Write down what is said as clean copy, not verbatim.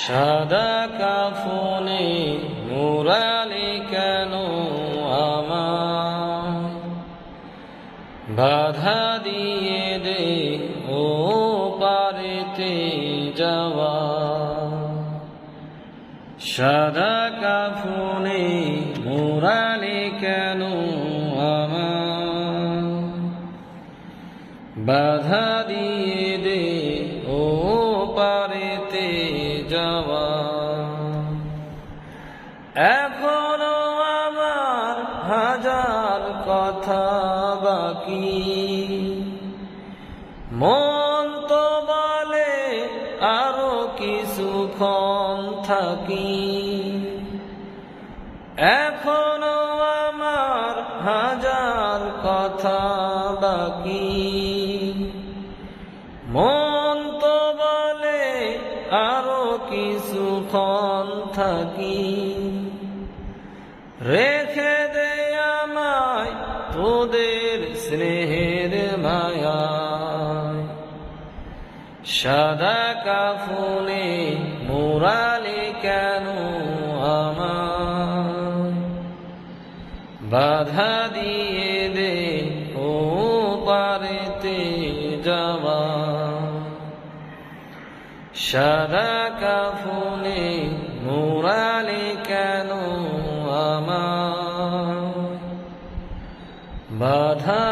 সাদা কাফনে মুরালি কেন আমায় বাধা দিয়ে দে ও পারেতে যাওয়া। সাদা কাফনে মুরালি কেন আমায় বাধা দিয়ে দে ও পারেতে যাওয়া। এখনো আমার হাজার কথা বাকি, মন তো বলে আরো কিছুক্ষণ থাকি। এখনো আমার হাজার কথা বাকি, মন তো বলে আরো কিছুক্ষণ থাকি। রেখে দে আমায় তোদের স্নেহের মায়ায়, সাদা কাফনে মুরালি কেন আমায় বাধা দিয়ে দে ও পারেতে যাওয়া। সাদা কাফনে মুরালি কেন আমায় বাধা